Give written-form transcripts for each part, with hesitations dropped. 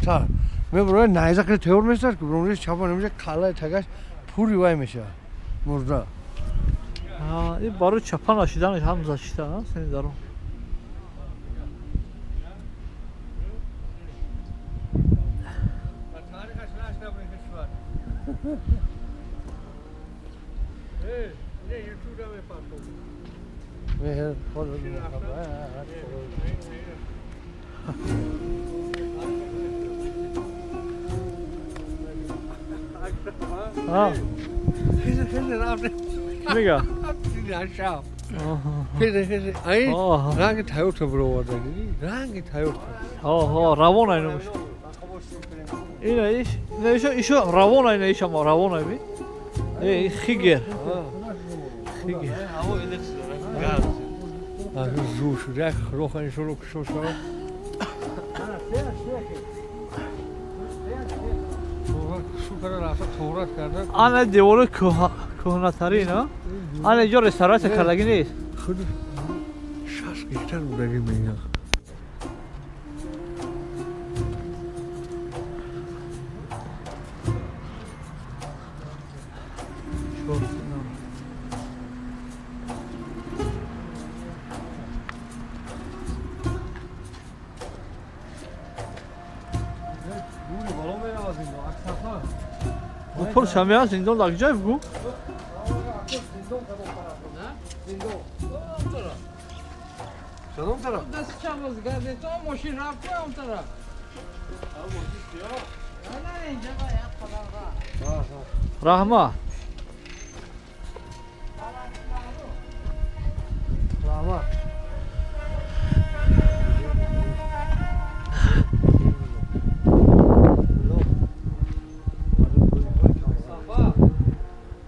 سر میبره نیزه که تیور میشه که برونش چاپا نمیشه کالا تگاش پوری وای میشه مرده این برای چپان آشیدنش هم زشته سنی دارم مهر خود خیلی رفته میگه شب خیلی این رنگ تایور تو برو ورده رنگ تایور روان اینو باشه اینه ایشو روان اینه ایش اما روان اینه این خیگر زور شده روح این شروع کشو شد آن دیوار کهنه‌تری نه آن اینجا رستوران کلگی نیست خود شاش بیشتر بودگی میگه پر شمیه زندان لگجای بگو شدم طرف دست چند روز گرده تو ماشین رفته اون طرف نه اینجا باید رحمه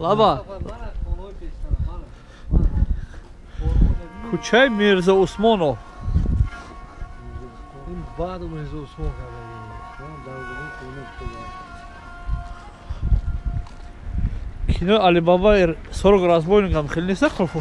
لابا کوچه میرزا عثمانو این بعد میرزا عثمان кино али баба 40 разбойникам хеле неста хулфу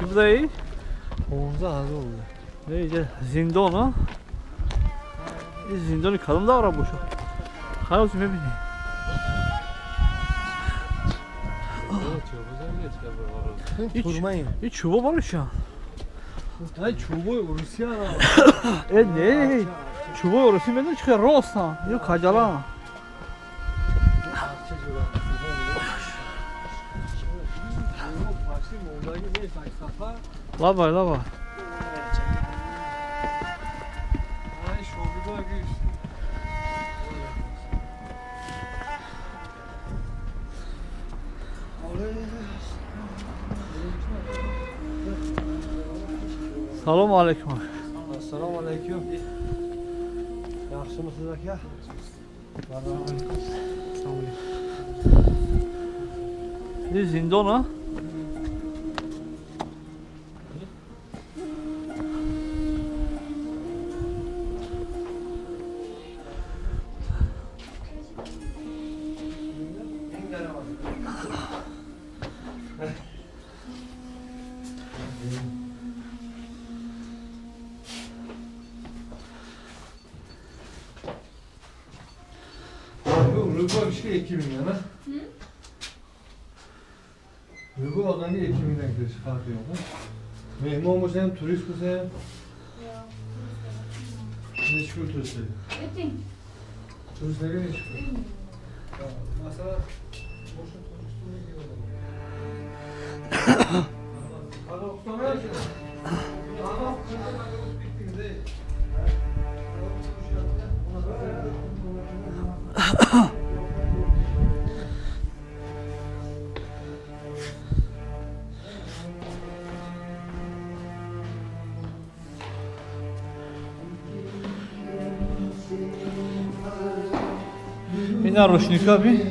چی بدهی؟ 15,000 بود اینجا زندان ها این زندانی کدام داره باشه خلاص میبینی این چوبا بارشن این چوبای روسیه نه چوبای روسی میدونی چه راستن اینو کجالا لابا لابا سلام علیکم السلام علیکم yaxshimisiz aka این زندان ها Rıgo işte 2000 yana. Rıgo adamı 2000'den çıkartıyor. Mehman mı sen, turist mi sen? Yok. Ne çıkıyor turistleri? Etin. Turistleri ne çıkıyor? Mesela boşun turistleri gidiyorlar. Hadi okutmaya gel. Adam bitti değil. این наручника би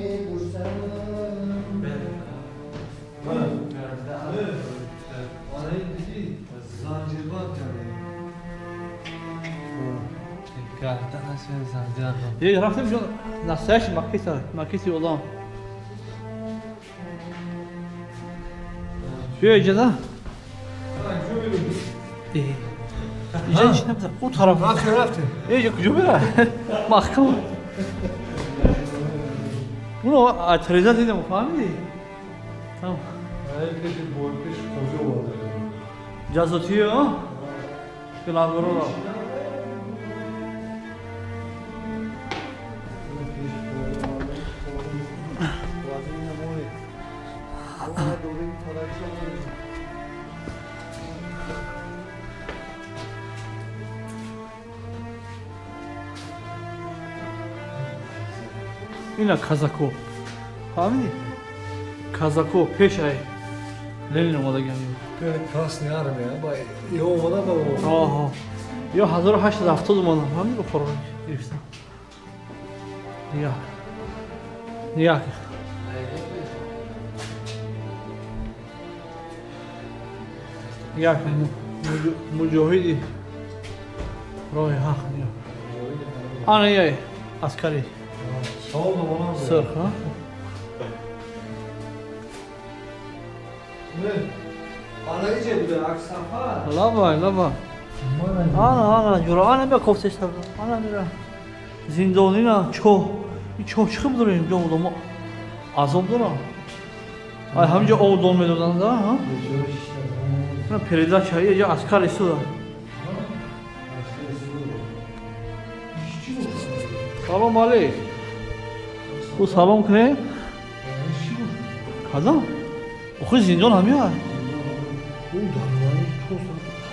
یه رفتم جون نسایش مکیسی اولام بیا اجازه اینجا چی نمیدونم اون طرف رفته اینجا کجا میره محکم اونو اتریزه دیدم فهمیدی تمام جازوتیه ها کلانگورو را اینا کازاکو فهمیدی؟ کازاکو پیش ای لنین اومده گردیم Krasny armia, bo jeho voda to آها یا 1870 اومدم همین رو فرار گرفتم نگاه نگاه کنیم مجاهدی راه حق نگاه آنه یه عسکری sağ ol bana. سرخ ها Ne? Ana iyice bu da aksafa. لابا آنا جورا آنا بیا کفتش تر آنا میره زندانی نه چو چخم داره اینجا بودم عذاب دارم همینجا آودان میدادن ده ها نه پریده چایی اینجا اسکر ایستودن سلام علیک تو سلام کنه کدام اخوی زندان همی های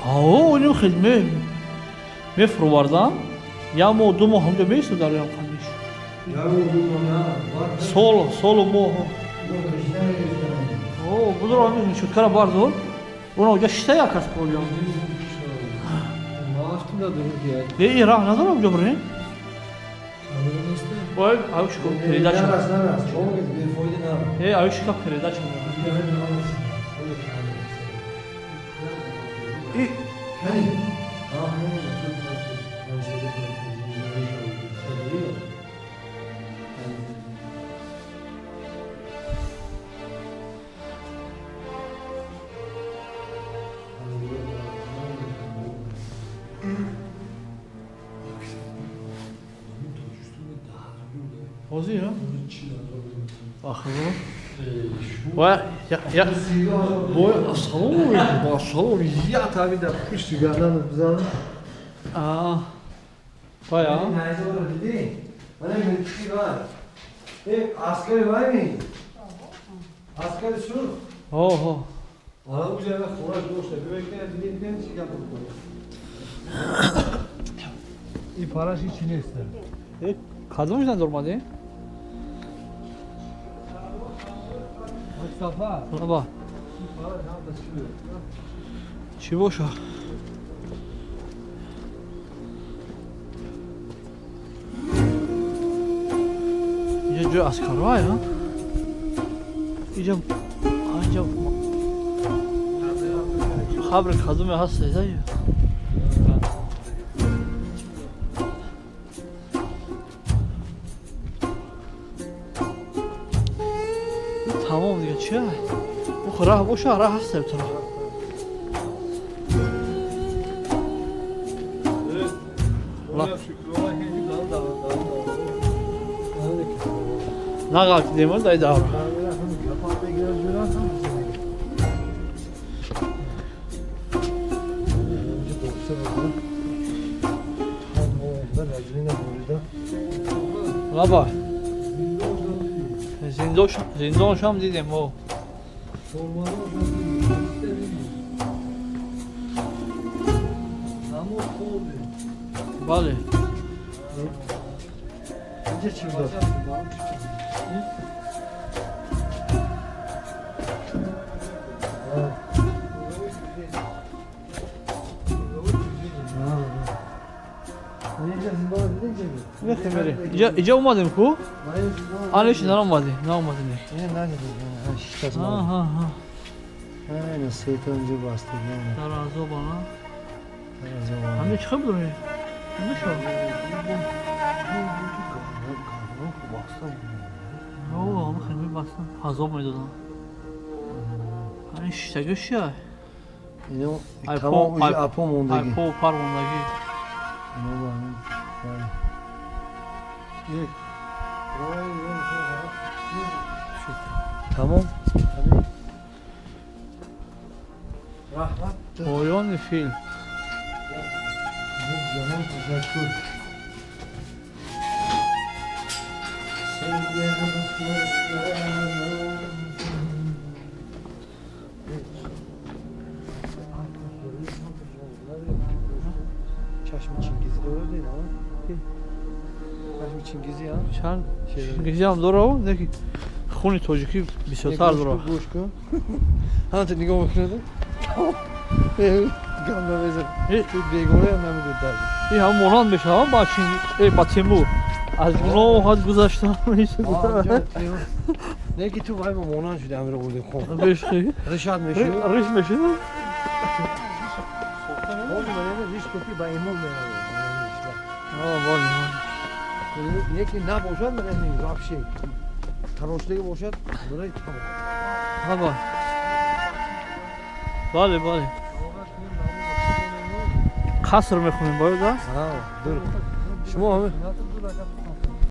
اونو خدمه میفروردم یا مو دو ماه همجا میستودن ریم خندیش سال ماه بدر همین شکر باردون اونو اونجا شته یک کس کلیم ای راه ندارم اونجا برین باید آیوش کن پریده چون آیوش کن پریده چون بازی ها؟ آخه باید یا Boy salon ba salon ya tabii de kuş sigardan bizden. باید Nerede olur dedi. Bana mülki var. Askeri var mı? Askeri şu. اوه Ana bu sefer kola dosta bebekler dinleyen sigar buldu. İyi parası için ister. کدومشون درماده؟ Mustafa. بابا Para nerede çıkıyor? چی باشه؟ اینجا جای اسکرهای ها؟ اینجا خبر کدومه هست ایده تمام دیگه چیه؟ او راه باشه راه هست تو نقل دیمون دای دار بابا زندان شام دیدیم او بله Gece çıktı. نه خیلی اینجا اومدیم کو؟ آنش نه اومدیم Yine nerede bu? Şişte ها Aynen seyit önce bastı yani. ترازو بana Her zaman. همه چه خبره نشو اوه همه خیلی بستن حضاب میدادن این شیشتگوش چیه؟ اینو آی تمام پو- اوجی آی- اپا موندگی پو پر موندگی اینو با همین یک تمام همین رحمت پایان فیلم جهان تشکر چشم چینگیزی درست değil ama. چشم چینگیزی ha. چند شیرازی. چینگیزی هم داره و نکی خونی توجیکی بسیارتر داره گوش کن. ها تو نگاه میکنه. گام بزن. تو بیگونه هم نمیگه در. این هم مونان بشه ها با چینگی با تیمور از گناه حد گذاشتن نه کی تو وای مونان شده امیر بوده خون. بهش خیلی رشاد میشه. ریش میشه Oldu böyle risk kötü ben imam benim. آه بالا Yeki ne boşan ben emin rap şey. Taroşluğu boşan burayı tamam. هوا بله بله قصر میخونیم باید است Ha dur. Şuma abi.